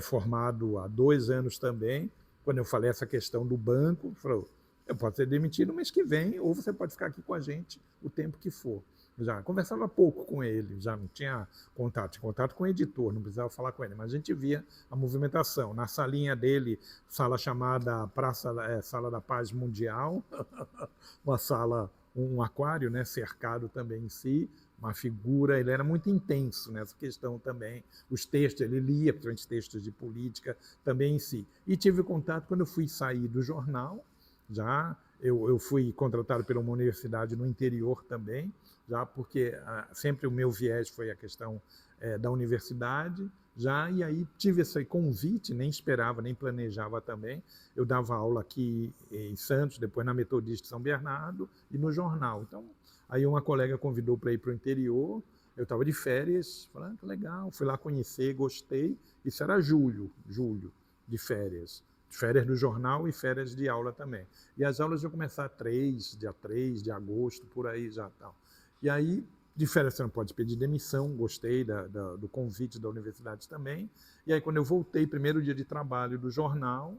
formado há 2 anos também, quando eu falei essa questão do banco, falou, eu posso ser demitido no mês que vem, ou você pode ficar aqui com a gente o tempo que for. Já conversava pouco com ele, já não tinha contato com o editor, não precisava falar com ele, mas a gente via a movimentação. Na salinha dele, sala chamada Sala da Paz Mundial, uma sala, um aquário, né, cercado também em si, uma figura, ele era muito intenso nessa questão também. Os textos, ele lia, principalmente textos de política, também em si. E tive contato quando eu fui sair do jornal, já eu fui contratado por uma universidade no interior também, já porque sempre o meu viés foi a questão da universidade, já, e aí tive esse convite, nem esperava, nem planejava também. Eu dava aula aqui em Santos, depois na Metodista de São Bernardo e no jornal. Então, aí uma colega convidou para ir para o interior, eu estava de férias, falei, que legal, fui lá conhecer, gostei. Isso era julho, de férias do jornal e férias de aula também. E as aulas iam começar dia 3 de agosto, por aí já tal. E aí, de férias você não pode pedir demissão, gostei do convite da universidade também. E aí, quando eu voltei, primeiro dia de trabalho do jornal,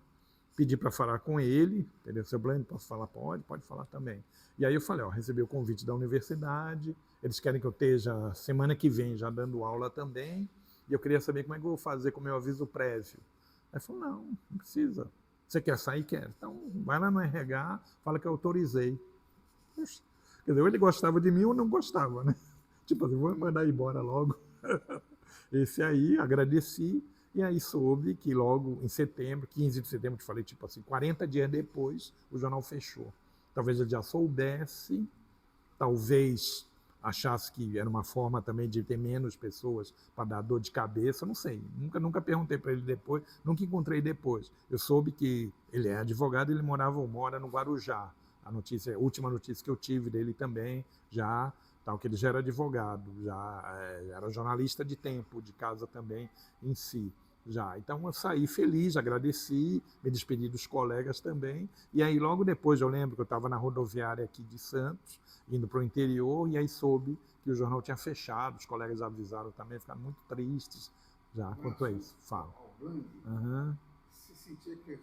pedi para falar com ele, entendeu? Seu Blando, posso falar? Pode falar também. E aí eu falei, recebi o convite da universidade, eles querem que eu esteja semana que vem já dando aula também, e eu queria saber como é que eu vou fazer com o meu aviso prévio. Aí ele falou, não precisa. Você quer sair? Quer. Então, vai lá no RH, fala que eu autorizei. Quer dizer, ou ele gostava de mim ou não gostava, né? Tipo assim, vou mandar embora logo. Esse aí, agradeci, e aí soube que logo em setembro, 15 de setembro, te falei, tipo assim, 40 dias depois, o jornal fechou. Talvez ele já soubesse, talvez achasse que era uma forma também de ter menos pessoas para dar dor de cabeça, não sei. Nunca perguntei para ele depois, nunca encontrei depois. Eu soube que ele é advogado, ele mora no Guarujá. A última notícia que eu tive dele também, já tal, que ele já era advogado, já era jornalista de tempo, de casa também em si. Já. Então eu saí feliz, agradeci, me despedi dos colegas também, e aí logo depois eu lembro que eu estava na rodoviária aqui de Santos, indo para o interior, e aí soube que o jornal tinha fechado, os colegas avisaram também, ficaram muito tristes, já, quanto a isso, fala. Você sentia que os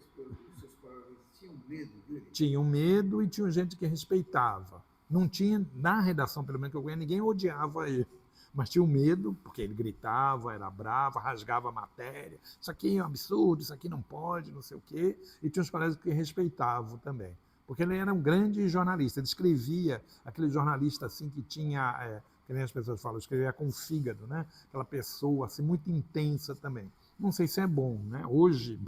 seus colegas tinham medo dele? Tinham medo e tinha gente que respeitava. Não tinha, na redação pelo menos que eu conheço, ninguém odiava ele. Mas tinha medo, porque ele gritava, era bravo, rasgava a matéria. Isso aqui é um absurdo, isso aqui não pode, não sei o quê. E tinha os colegas que respeitavam também. Porque ele era um grande jornalista. Ele escrevia, aquele jornalista assim que tinha, que nem as pessoas falam, escrevia com fígado, né? Aquela pessoa assim, muito intensa também. Não sei se é bom, né? Hoje,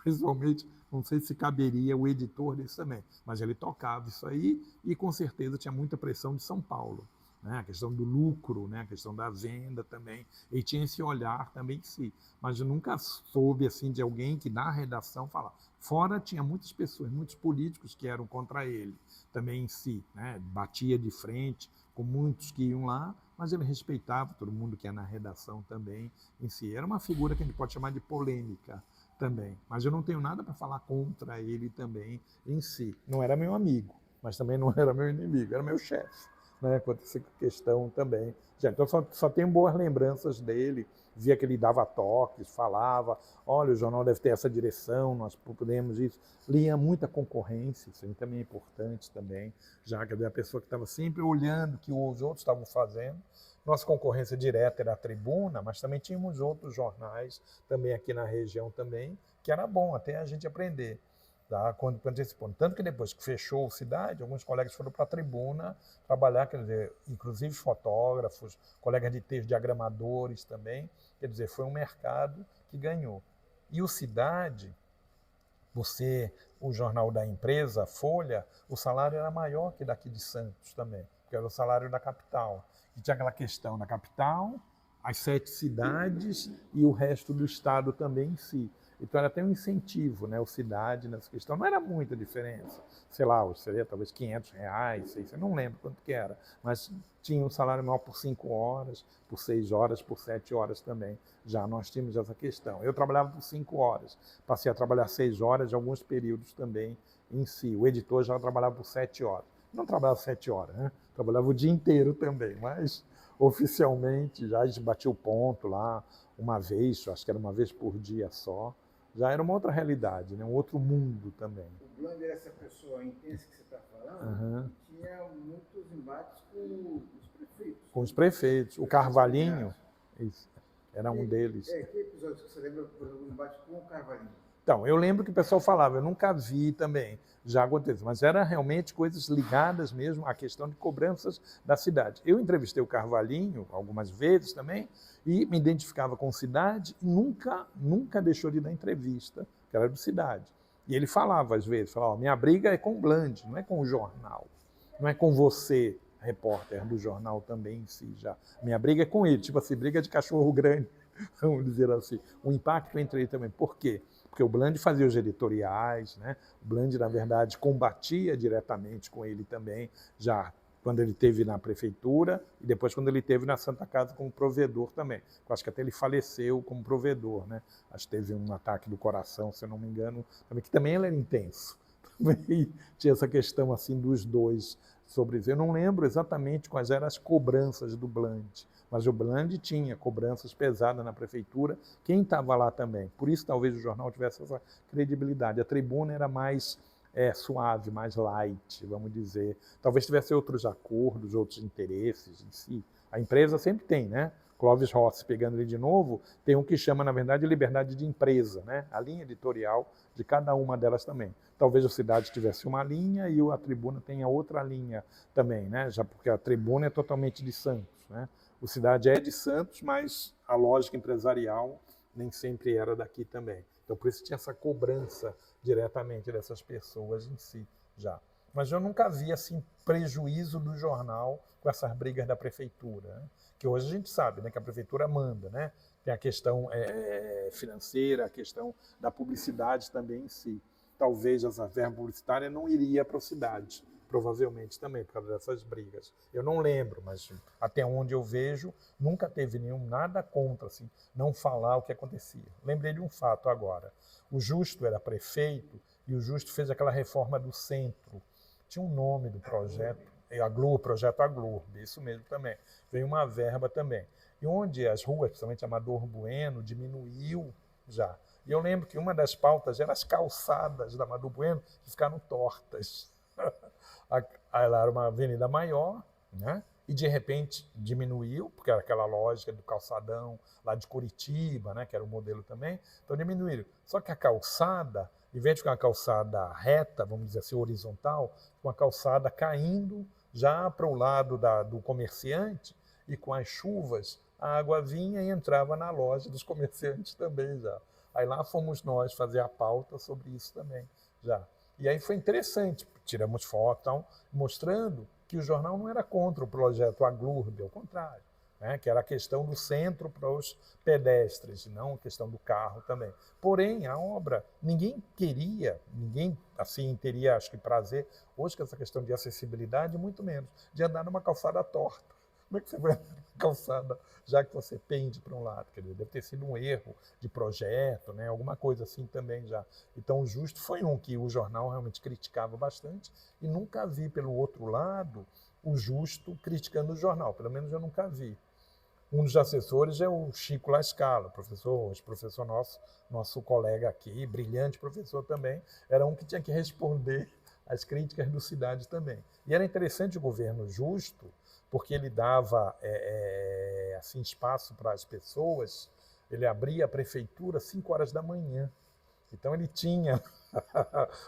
principalmente, não sei se caberia o editor desse também. Mas ele tocava isso aí e com certeza tinha muita pressão de São Paulo. Né, a questão do lucro, né, a questão da venda também, ele tinha esse olhar também em si, mas eu nunca soube assim de alguém que na redação falava. Fora tinha muitas pessoas, muitos políticos que eram contra ele também em si, né, batia de frente com muitos que iam lá, mas ele respeitava todo mundo que é na redação também em si. Era uma figura que a gente pode chamar de polêmica também, mas eu não tenho nada para falar contra ele também em si. Não era meu amigo, mas também não era meu inimigo, era meu chefe. né, quanto a essa questão também. Já, então só tenho boas lembranças dele, via que ele dava toques, falava, olha, o jornal deve ter essa direção, nós podemos isso. Lia muita concorrência, isso aí também é importante também, já que a pessoa que estava sempre olhando o que os outros estavam fazendo. Nossa concorrência direta era a Tribuna, mas também tínhamos outros jornais, também aqui na região também, que era bom até a gente aprender. Tá? Quando esse ponto. Tanto que depois que fechou a cidade, alguns colegas foram para a Tribuna trabalhar, quer dizer, inclusive fotógrafos, colegas de texto, diagramadores também, quer dizer, foi um mercado que ganhou. E o Cidade, o jornal da empresa, a Folha, o salário era maior que daqui de Santos também, porque era o salário da capital. E tinha aquela questão da capital, as 7 cidades e o resto do estado também em si. Então era até um incentivo, né, o Cidade nessa questão. Não era muita diferença. Sei lá, seria talvez R$500, 600, eu não lembro quanto que era. Mas tinha um salário maior por 5 horas, por 6 horas, por 7 horas também. Já nós tínhamos essa questão. Eu trabalhava por 5 horas. Passei a trabalhar 6 horas em alguns períodos também em si. O editor já trabalhava por 7 horas. Não trabalhava 7 horas, né? Trabalhava o dia inteiro também, mas oficialmente já a gente batia o ponto lá uma vez, acho que era uma vez por dia só. Já era uma outra realidade, né? Um outro mundo também. O Bland era essa pessoa intensa que você está falando, e tinha muitos embates com os prefeitos. Com os prefeitos. O Carvalhinho era um deles. Que episódio que você lembra, por exemplo, do embate com o Carvalhinho? Então, eu lembro que o pessoal falava, eu nunca vi também, já aconteceu, mas eram realmente coisas ligadas mesmo à questão de cobranças da cidade. Eu entrevistei o Carvalhinho algumas vezes também e me identificava com Cidade e nunca deixou de dar entrevista, que era do Cidade. E ele falava às vezes, minha briga é com o Bland, não é com o jornal, não é com você, repórter do jornal também em si já. Minha briga é com ele, tipo assim, briga de cachorro grande, vamos dizer assim. O impacto entre ele também. Por quê? Porque o Bland fazia os editoriais, né? O Bland, na verdade, combatia diretamente com ele também, já quando ele esteve na prefeitura e depois quando ele esteve na Santa Casa como provedor também. Eu acho que até ele faleceu como provedor, né? Acho que teve um ataque do coração, se eu não me engano, também, que também ele era intenso. Também tinha essa questão assim dos dois sobre isso. Eu não lembro exatamente quais eram as cobranças do Bland, mas o Bland tinha cobranças pesadas na prefeitura, quem estava lá também. Por isso talvez o jornal tivesse essa credibilidade. A Tribuna era mais suave, mais light, vamos dizer. Talvez tivesse outros acordos, outros interesses em si. A empresa sempre tem, né? Clóvis Rossi, pegando ele de novo, tem um que chama, na verdade, liberdade de empresa, né? A linha editorial de cada uma delas também. Talvez a Cidade tivesse uma linha e a Tribuna tenha outra linha também, né? Já porque a Tribuna é totalmente de Santos, né? O Cidade é de Santos, mas a lógica empresarial nem sempre era daqui também. Então, por isso tinha essa cobrança diretamente dessas pessoas em si já. Mas eu nunca vi assim prejuízo do jornal com essas brigas da prefeitura, né? Que hoje a gente sabe, né, que a prefeitura manda, né? Tem a questão financeira, a questão da publicidade também em si. Talvez essa verba publicitária não iria para a cidade, provavelmente também, por causa dessas brigas. Eu não lembro, mas até onde eu vejo, nunca teve nada contra, assim, não falar o que acontecia. Lembrei de um fato agora. O Justo era prefeito e o Justo fez aquela reforma do centro. Tinha um nome do projeto, projeto Aglob, isso mesmo também. Veio uma verba também. E onde as ruas, principalmente Amador Bueno, diminuiu já. E eu lembro que uma das pautas era as calçadas da Amador Bueno que ficaram tortas. Ela era uma avenida maior, né? E de repente diminuiu, porque era aquela lógica do calçadão lá de Curitiba, né? Que era o modelo também, então diminuíram. Só que a calçada, em vez de ficar uma calçada reta, vamos dizer assim, horizontal, uma calçada caindo já para o lado do comerciante, e com as chuvas a água vinha e entrava na loja dos comerciantes também já. Aí lá fomos nós fazer a pauta sobre isso também já. E aí foi interessante, tiramos foto, então, mostrando que o jornal não era contra o projeto Aglurb, ao contrário, né? Que era a questão do centro para os pedestres, não a questão do carro também. Porém, a obra, ninguém assim teria, acho que, prazer, hoje com essa questão de acessibilidade, muito menos, de andar numa calçada torta. Como é que você vai andar numa calçada, já que você pende para um lado? Quer dizer, deve ter sido um erro de projeto, né? Alguma coisa assim também já. Então, o Justo foi um que o jornal realmente criticava bastante e nunca vi, pelo outro lado, o Justo criticando o jornal, pelo menos eu nunca vi. Um dos assessores é o Chico Lascala, professor nosso colega aqui, brilhante professor também, era um que tinha que responder às críticas do Cidade também. E era interessante o governo Justo, porque ele dava assim, espaço para as pessoas, ele abria a prefeitura às 5 horas da manhã. Então ele tinha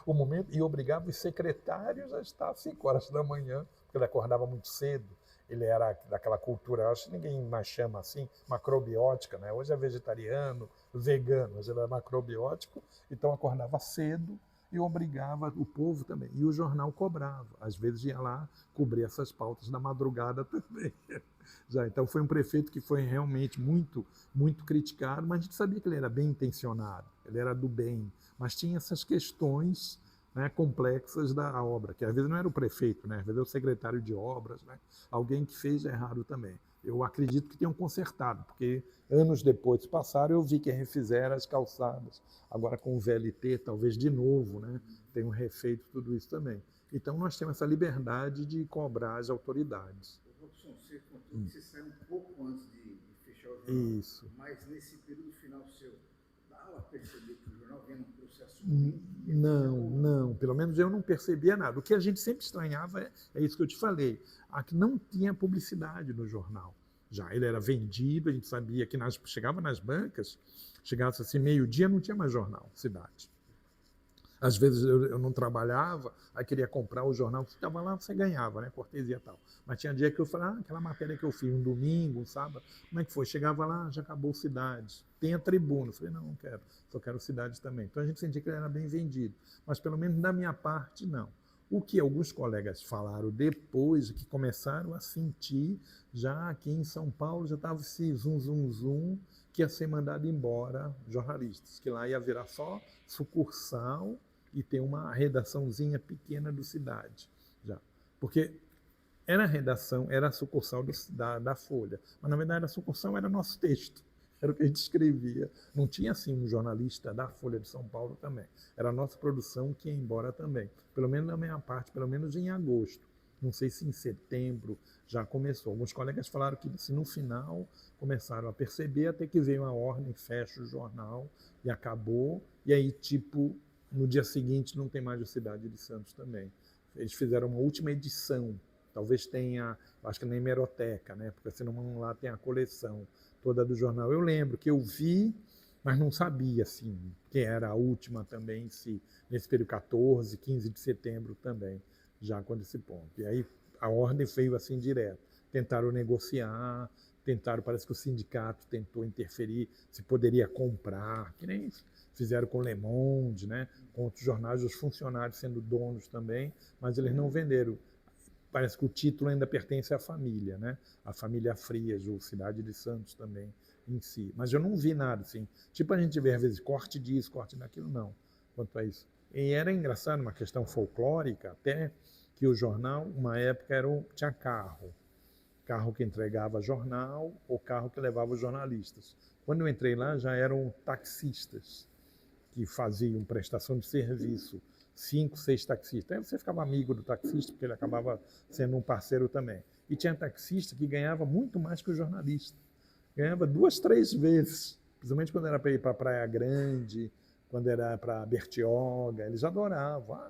o momento e obrigava os secretários a estar às 5 horas da manhã, porque ele acordava muito cedo. Ele era daquela cultura, acho que ninguém mais chama assim, macrobiótica, né? Hoje é vegetariano, vegano, mas ele era macrobiótico, então acordava cedo e obrigava o povo também. E o jornal cobrava, às vezes ia lá cobrir essas pautas na madrugada também. Já, então foi um prefeito que foi realmente muito, muito criticado, mas a gente sabia que ele era bem intencionado, ele era do bem, mas tinha essas questões, né, complexas da obra, que às vezes não era o prefeito, né, às vezes é o secretário de obras, né, alguém que fez errado também. Eu acredito que tenham consertado, porque anos depois passaram, eu vi que refizeram as calçadas, agora com o VLT, talvez de novo, né, tenham refeito tudo isso também. Então nós temos essa liberdade de cobrar as autoridades. Você contou que você saiu um pouco antes de fechar o jornal. Isso. Mas nesse período final seu, dava a perceber que o jornal vinha num processo Não. Pelo menos eu não percebia nada. O que a gente sempre estranhava é isso que eu te falei. Aqui não tinha publicidade no jornal. Já ele era vendido, a gente sabia que chegava nas bancas, chegasse assim meio-dia, não tinha mais jornal, Cidade. Às vezes eu não trabalhava, aí queria comprar o jornal, você estava lá, você ganhava, né? Cortesia e tal. Mas tinha dia que eu falava, aquela matéria que eu fiz um domingo, um sábado, como é que foi? Chegava lá, já acabou Cidade. Tem a Tribuna. Eu falei, não quero, só quero Cidade também. Então a gente sentia que ele era bem vendido. Mas pelo menos da minha parte, não. O que alguns colegas falaram depois, que começaram a sentir, já aqui em São Paulo, já estava esse zum, que ia ser mandado embora jornalistas, que lá ia virar só sucursal e ter uma redaçãozinha pequena do Cidade. Já. Porque era a redação, era a sucursal da Folha, mas na verdade a sucursal era nosso texto, era o que a gente escrevia. Não tinha assim um jornalista da Folha de São Paulo também. Era a nossa produção que ia embora também, pelo menos da minha parte, pelo menos em agosto. Não sei se em setembro já começou. Alguns colegas falaram que assim, no final começaram a perceber, até que veio a ordem, fecha o jornal e acabou. E aí, tipo, no dia seguinte não tem mais o Cidade de Santos também. Eles fizeram uma última edição, talvez tenha, acho que na hemeroteca, né? Porque senão lá tem a coleção toda do jornal. Eu lembro que eu vi, mas não sabia assim, que era a última também, nesse período 14, 15 de setembro também, já quando esse ponto. E aí a ordem veio assim direto. Tentaram negociar, parece que o sindicato tentou interferir, se poderia comprar, que nem fizeram com Le Monde, né? Com outros jornais, os funcionários sendo donos também, mas eles não venderam. Parece que o título ainda pertence à família, né? A família Frias, ou Cidade de Santos também em si. Mas eu não vi nada assim. Tipo a gente vê às vezes corte disso, corte daquilo, não. Quanto a isso. E era engraçado, uma questão folclórica, até que o jornal, uma época, tinha carro que entregava jornal ou carro que levava os jornalistas. Quando eu entrei lá, já eram taxistas que faziam prestação de serviço, 5, 6 taxistas. Aí você ficava amigo do taxista, porque ele acabava sendo um parceiro também. E tinha taxista que ganhava muito mais que o jornalista. Ganhava 2, 3 vezes, principalmente quando era para ir para Praia Grande, quando era para Bertioga, eles adoravam.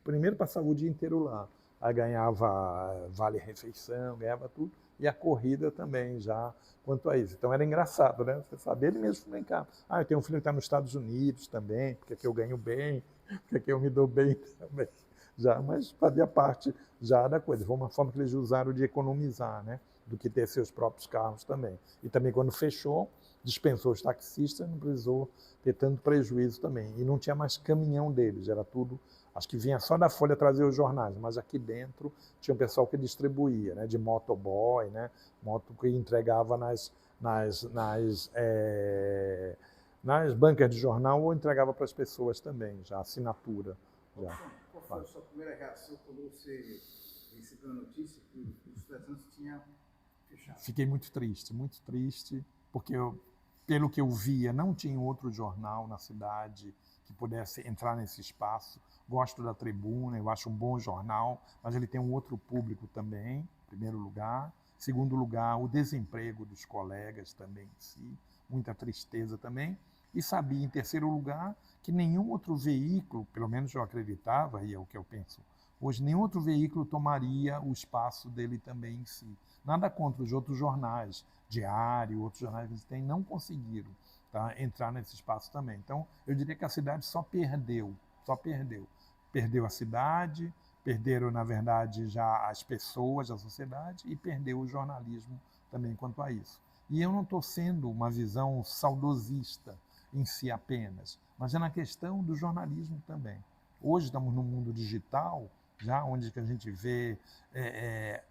Primeiro passava o dia inteiro lá. Aí ganhava vale-refeição, ganhava tudo, e a corrida também já quanto a isso. Então era engraçado, né? Você sabe, ele mesmo falou, cá, eu tenho um filho que está nos Estados Unidos também, porque aqui eu ganho bem, porque aqui eu me dou bem também. Já, mas fazia parte já da coisa. Foi uma forma que eles usaram de economizar, né? Do que ter seus próprios carros também. E também quando fechou, dispensou os taxistas, não precisou ter tanto prejuízo também. E não tinha mais caminhão deles, era tudo... Acho que vinha só da Folha trazer os jornais, mas aqui dentro tinha um pessoal que distribuía, né, de motoboy, né, moto que entregava nas bancas de jornal ou entregava para as pessoas também, já assinatura. Já. Qual foi a sua primeira reação quando você recebeu a notícia que o Cidade de Santos tinha fechado? Fiquei muito triste, porque pelo que eu via, não tinha outro jornal na cidade que pudesse entrar nesse espaço. gosto da Tribuna, eu acho um bom jornal, mas ele tem um outro público também, em primeiro lugar. Em segundo lugar, o desemprego dos colegas também em si, muita tristeza também. E sabia, em terceiro lugar, que nenhum outro veículo, pelo menos eu acreditava, e é o que eu penso hoje, nenhum outro veículo tomaria o espaço dele também em si. Nada contra os outros jornais, Diário, outros jornais que eles têm, não conseguiram, tá, entrar nesse espaço também. Então, eu diria que a cidade só perdeu. Perdeu a cidade, perderam, na verdade, já as pessoas, a sociedade, e perdeu o jornalismo também quanto a isso. E eu não estou sendo uma visão saudosista em si apenas, mas é na questão do jornalismo também. Hoje estamos no mundo digital, já onde que a gente vê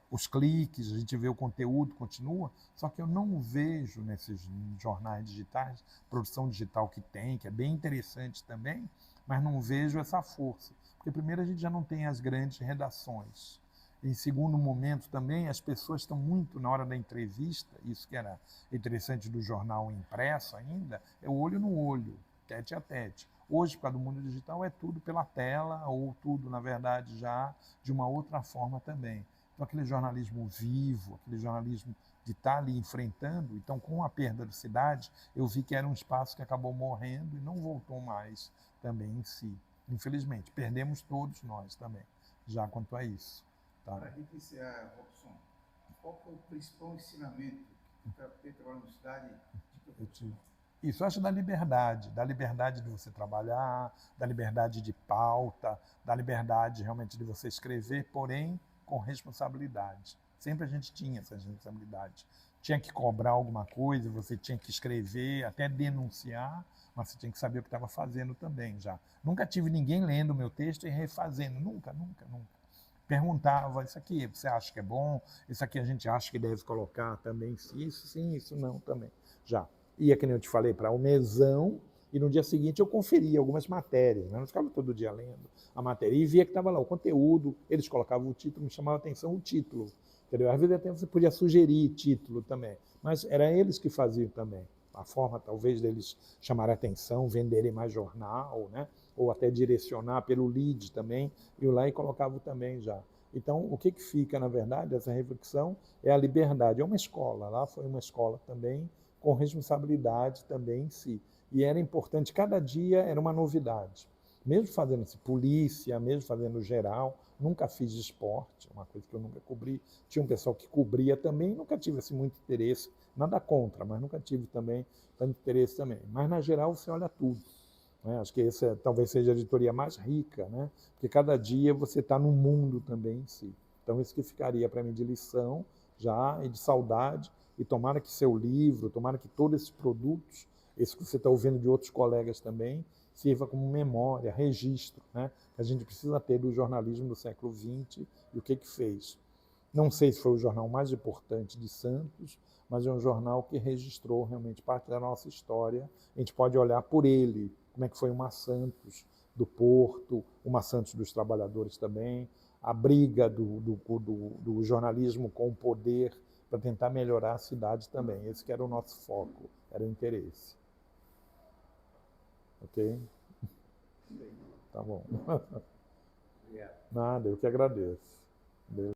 os cliques, a gente vê o conteúdo, continua, só que eu não vejo nesses jornais digitais, produção digital que tem, que é bem interessante também, mas não vejo essa força. Porque primeiro a gente já não tem as grandes redações. Em segundo momento também, as pessoas estão muito na hora da entrevista, isso que era interessante do jornal impresso ainda, é o olho no olho, tete a tete. Hoje, por causa do mundo digital, é tudo pela tela ou tudo, na verdade, já de uma outra forma também. Então, aquele jornalismo vivo, aquele jornalismo de estar ali enfrentando, então, com a perda da cidade, eu vi que era um espaço que acabou morrendo e não voltou mais também em si. Infelizmente, perdemos todos nós também, já quanto a isso. Tá? Para a gente encerrar, Robson, qual foi o principal ensinamento para ter trabalhado na cidade de professor? Isso, eu acho da liberdade de você trabalhar, da liberdade de pauta, da liberdade realmente de você escrever, porém com responsabilidade. Sempre a gente tinha essa responsabilidade. Tinha que cobrar alguma coisa, você tinha que escrever, até denunciar, mas você tinha que saber o que estava fazendo também já. Nunca tive ninguém lendo o meu texto e refazendo, nunca. Perguntava, isso aqui você acha que é bom? Isso aqui a gente acha que deve colocar também, isso sim, isso não também, já. Ia, que nem eu te falei, para o mesão, e no dia seguinte eu conferia algumas matérias, né? Não ficava todo dia lendo a matéria, e via que estava lá o conteúdo, eles colocavam o título, me chamava a atenção o título, entendeu? Às vezes até você podia sugerir título também, mas era eles que faziam também. A forma, talvez, deles chamarem a atenção, venderem mais jornal, né? Ou até direcionar pelo lead também, e lá e colocavam também já. Então, o que fica, na verdade, essa reflexão é a liberdade. É uma escola, lá foi uma escola também, com responsabilidade também em si. E era importante, cada dia era uma novidade. Mesmo fazendo assim, polícia, mesmo fazendo geral, nunca fiz esporte, uma coisa que eu nunca cobri. Tinha um pessoal que cobria também, nunca tive assim, muito interesse, nada contra, mas nunca tive também tanto interesse também. Mas, na geral, você olha tudo. Né? Acho que essa talvez seja a editoria mais rica, né? Porque cada dia você está num mundo também em si. Então, isso que ficaria para mim de lição já e de saudade, e tomara que seu livro, tomara que todos esses produtos, esse que você está ouvindo de outros colegas também, sirva como memória, registro, né? Que a gente precisa ter do jornalismo do século XX e o que fez. Não sei se foi o jornal mais importante de Santos, mas é um jornal que registrou realmente parte da nossa história. A gente pode olhar por ele, como é que foi uma Santos do Porto, uma Santos dos Trabalhadores também, a briga do jornalismo com o poder para tentar melhorar a cidade também. Esse que era o nosso foco, era o interesse. Ok? Tá bom. Obrigado. Nada, eu que agradeço.